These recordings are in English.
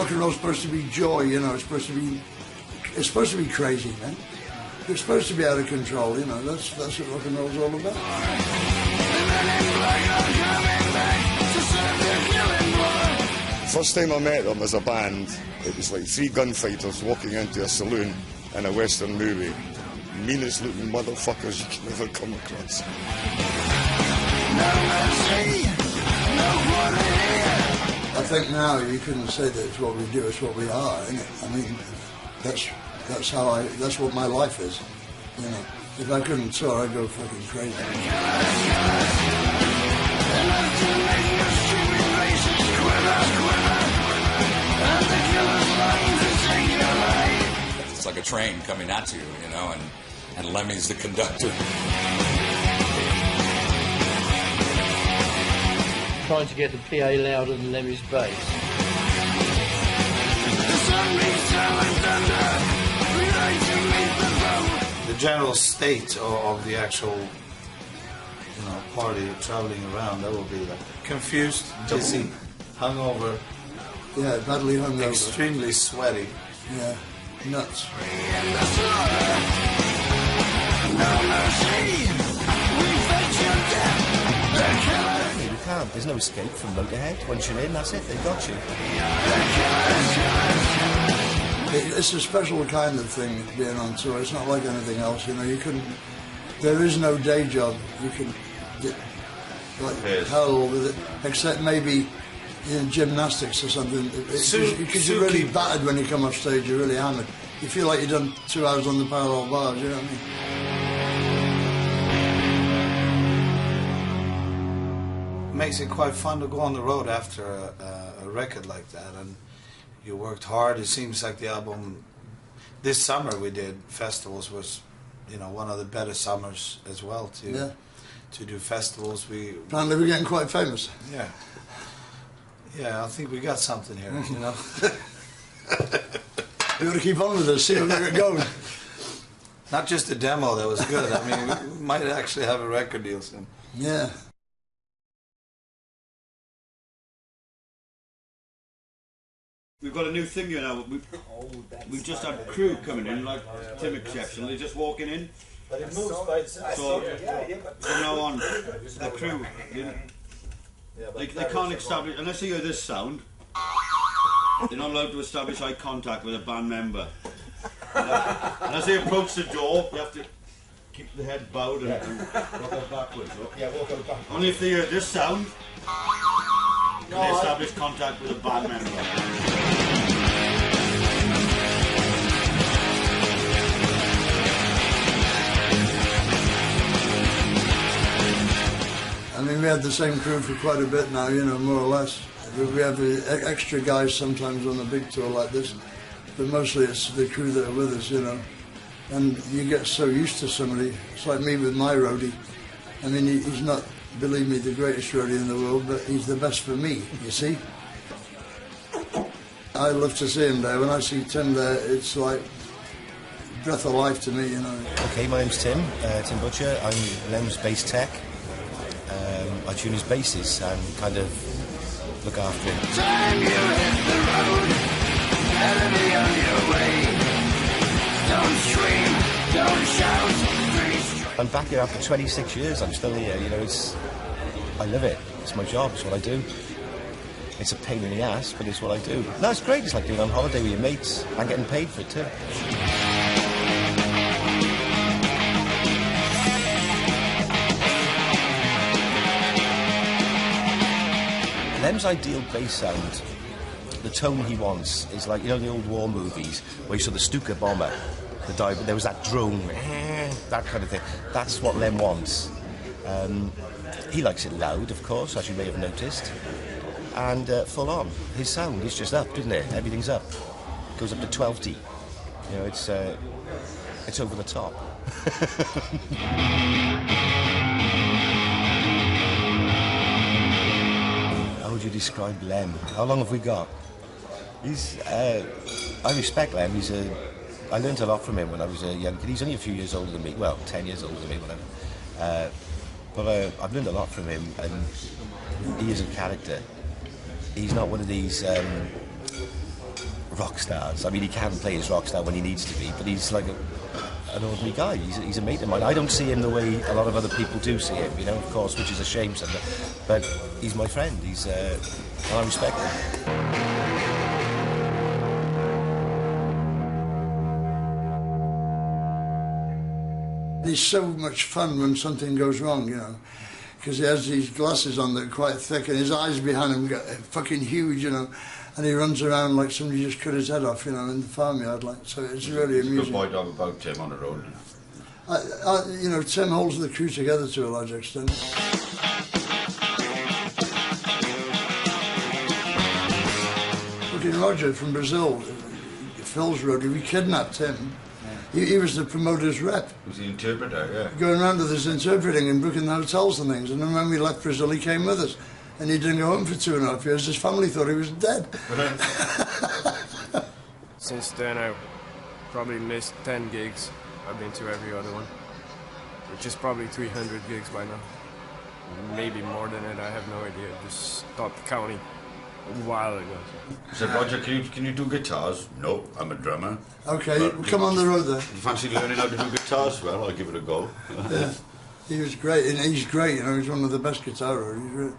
rock and roll's supposed to be joy, you know. It's supposed to be crazy, man. It's supposed to be out of control, you know. That's what rock and roll's all about. First time I met them as a band, it was like 3 gunfighters walking into a saloon in a Western movie. Meanest looking motherfuckers you can ever come across. I think now you couldn't say that it's what we do, it's what we are, isn't it? I mean, that's what my life is, you know. If I couldn't tour, I'd go fucking crazy. It's like a train coming at you, you know, and Lemmy's the conductor. Trying to get the PA louder than Lemmy's bass. The general state of the actual, party traveling around, that will be like confused, dizzy, hungover. Yeah, badly hungover. Extremely sweaty. Yeah, nuts. You can't. There's no escape from Motörhead. Once you're in, that's it. They got you. It's a special kind of thing being on tour. It's not like anything else. You know, you couldn't. There is no day job. You can get like hell with it, except maybe in gymnastics or something. Because you're really battered when you come off stage. You're really hammered. You feel like you've done 2 hours on the parallel bars. You know what I mean? Makes it quite fun to go on the road after a record like that, and you worked hard. It seems like the album this summer we did festivals was, one of the better summers as well to do festivals. Apparently we're getting quite famous. Yeah, I think we got something here. We ought to keep on with this, see where it goes. Not just a demo that was good. I mean, we might actually have a record deal soon. Yeah. We've got a new thing here now. We've just had crew coming in, like Tim exceptionally, just walking in. So from now on, the crew, they can't establish, unless they hear this sound, they're not allowed to establish eye contact with a band member. And as they approach the door, you have to keep the head bowed and walk out backwards. Only if they hear this sound, can they establish contact with a band member. I mean, we had the same crew for quite a bit now, more or less. We have extra guys sometimes on a big tour like this, but mostly it's the crew that are with us, And you get so used to somebody. It's like me with my roadie. I mean, he's not, believe me, the greatest roadie in the world, but he's the best for me, you see. I love to see him there. When I see Tim there, it's like breath of life to me, Okay, my name's Tim, Tim Butcher. I'm Lem's bass tech. I tune his basses and kind of look after him. Time you hit the road, enemy on your way. Don't scream, don't shout. I'm back here after 26 years. I'm still here. I love it. It's my job. It's what I do. It's a pain in the ass, but it's what I do. No, it's great. It's like doing on holiday with your mates and getting paid for it too. Lem's ideal bass sound, the tone he wants, is like, the old war movies where you saw the Stuka bomber, there was that drone, that kind of thing. That's what Lem wants. He likes it loud, of course, as you may have noticed, and full on. His sound is just up, isn't it? Everything's up. It goes up to 12D. It's over the top. How would you describe Lem? How long have we got? I respect Lem. I learned a lot from him when I was a young kid. He's only a few years older than me. Well, 10 years older than me, whatever. But I've learned a lot from him, and he is a character. He's not one of these rock stars. I mean, he can play his rock star when he needs to be, but he's like an ordinary guy. He's a mate of mine. I don't see him the way a lot of other people do see him, you know, of course, which is a shame sometimes. But he's my friend. And I respect him. He's so much fun when something goes wrong, you know, because he has these glasses on that are quite thick and his eyes behind him get fucking huge, you know, and he runs around like somebody just cut his head off, you know, in the farmyard, like, so it's really amusing. Good point about Tim on the road. You know, Tim holds the crew together to a large extent. Fucking Roger from Brazil, Phil's roadie, we kidnapped him. He was the promoter's rep. He was the interpreter, yeah. Going around with us interpreting and booking the hotels and things. And then when we left Brazil, he came with us. And he didn't go home for 2.5 years. His family thought he was dead. Since then, I've probably missed 10 gigs. I've been to every other one, which is probably 300 gigs by now. Maybe more than it, I have no idea. Just stopped counting a while ago. I said, Roger, can you do guitars? No, I'm a drummer. Okay, we'll come on the road then. You fancy learning how to do guitars? Well, I'll give it a go. Yeah, he was great, and he's great, you know, he's one of the best guitarists. He's really...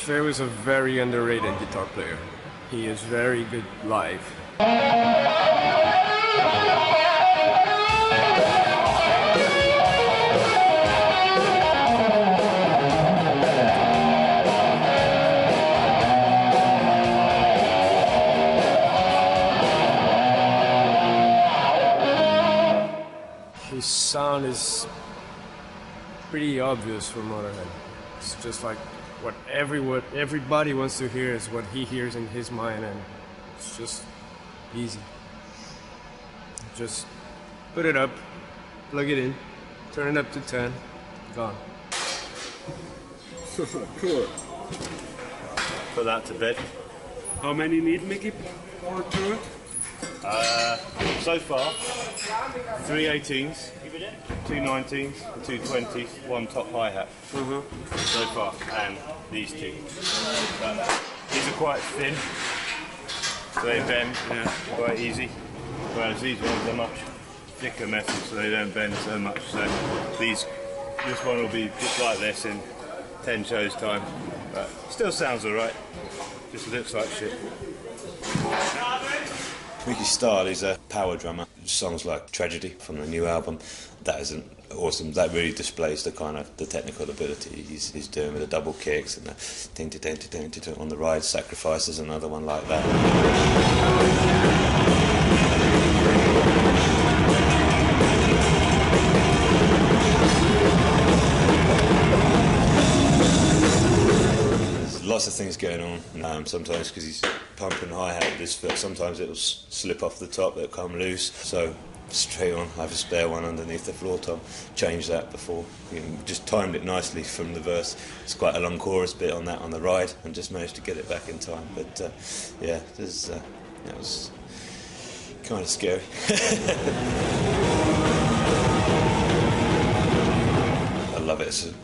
Phil is a very underrated guitar player. He is very good live. His sound is pretty obvious for Motörhead. It's just like what everybody wants to hear is what he hears in his mind, and it's just easy. Just put it up, plug it in, turn it up to 10, gone. Cool. Put that to bed. How many need, Mickey, or to it? So far, 3 18s, 2 19s, 2 20s, 1 top hi-hat. So far, and these 2. These are quite thin, so they bend quite easy, whereas these ones are much thicker metal, so they don't bend so much. So this one will be just like this in 10 shows time, but still sounds alright, just looks like shit. Mickey's style is a power drummer. Songs like Tragedy from the new album, that is awesome. That really displays the kind of the technical ability he's doing with the double kicks and the ting on the ride. Sacrifice is another one like that. Lots of things going on. Sometimes because he's pumping hi-hat with this foot, sometimes it'll slip off the top, it'll come loose. So straight on, I have a spare one underneath the floor tom. Change that before. Just timed it nicely from the verse. It's quite a long chorus bit on that on the ride, and just managed to get it back in time. But yeah, that was kind of scary. I love it. It's a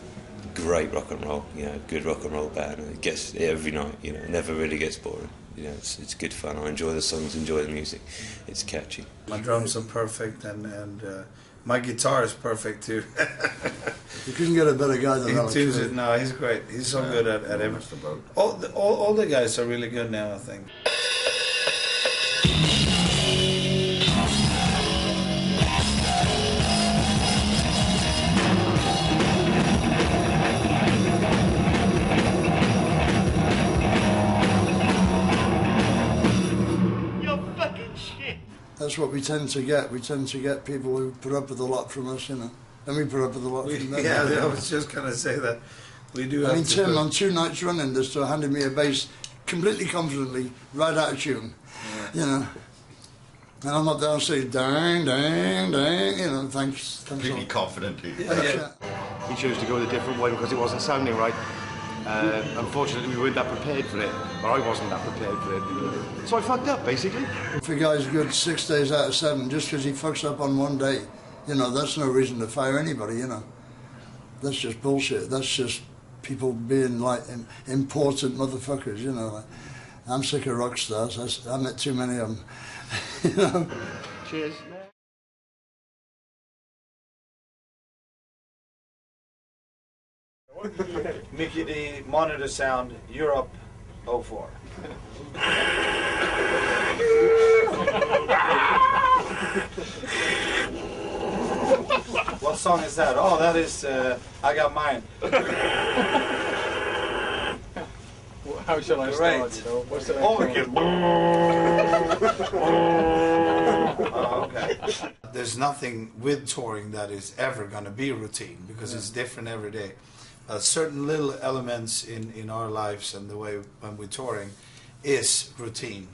great rock and roll, good rock and roll band. It gets it every night, it never really gets boring. It's good fun. I enjoy the songs, enjoy the music. It's catchy. My drums are perfect, and my guitar is perfect too. You couldn't get a better guy than that. No, he's great. He's so good at everything. All the guys are really good now, I think. That's what we tend to get. We tend to get people who put up with a lot from us, and we put up with a lot from them. Yeah, I was just going to say that. We do. I mean, Tim, on 2 nights running this tour, handed me a bass completely confidently, right out of tune, And I'm not down saying, dang, dang, dang, thanks. Completely confidently. Yeah. He chose to go the different way because it wasn't sounding right. Unfortunately, we weren't that prepared for it, or I wasn't that prepared for it. So I fucked up, basically. If a guy's good 6 days out of 7, just because he fucks up on one day, you know, that's no reason to fire anybody, you know. That's just bullshit. That's just people being like important motherfuckers, you know. Like, I'm sick of rock stars. I met too many of them, you know. Cheers. Mickey D, monitor sound, Europe 04. What song is that? Oh, that is I Got Mine. How shall I start? You know? What's the Oh, okay. There's nothing with touring that is ever going to be routine because it's different every day. Certain little elements in our lives and the way when we're touring is routine.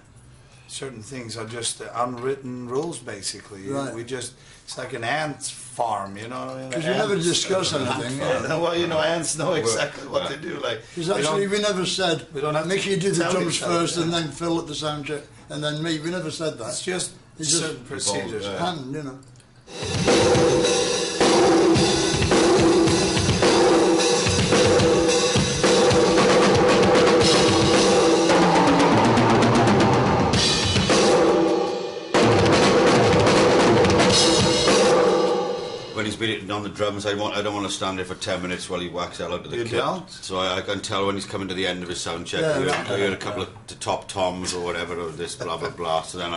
Certain things are just unwritten rules, basically. Right. We just, it's like an ant farm, you know. Because you never discuss anything. Yeah. Well, you know, ants know exactly what to do. Like, because actually, we never said, Mickey do the drums first and then Phil at the sound check and then me. We never said that. It's just certain procedures. Hand, you know. When he's beating on the drums, I don't want to stand there for 10 minutes while he whacks out to the kit. Don't? So I can tell when he's coming to the end of his sound check. I hear a couple of the top toms or whatever, or this blah blah blah. So then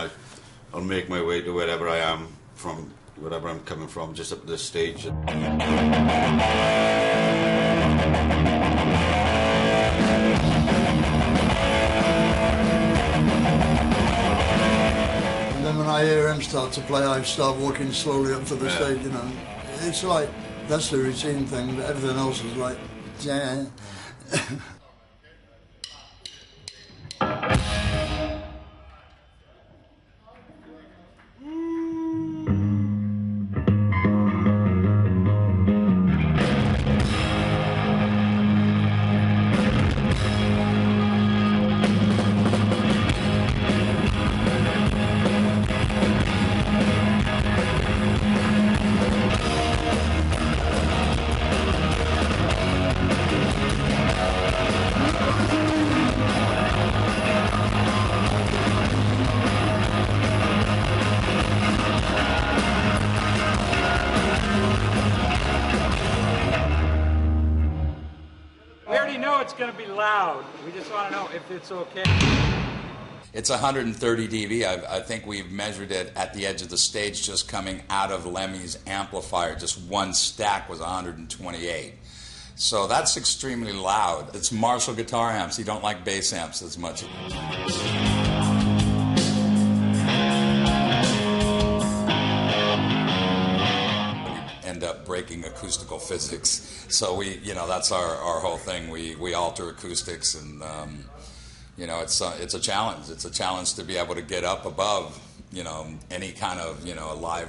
I'll make my way to wherever I am from, wherever I'm coming from, just up to the stage. When I hear him start to play, I start walking slowly up to the stage, you know. It's like, that's the routine thing, but everything else is like, yeah. It's going to be loud. We just want to know if it's okay. It's 130 dB. I think we've measured it at the edge of the stage just coming out of Lemmy's amplifier. Just one stack was 128. So that's extremely loud. It's Marshall guitar amps. You don't like bass amps as much. End up breaking acoustical physics. So we, you know, that's our whole thing. We alter acoustics, and you know, it's a challenge. It's a challenge to be able to get up above, you know, any kind of, you know, live.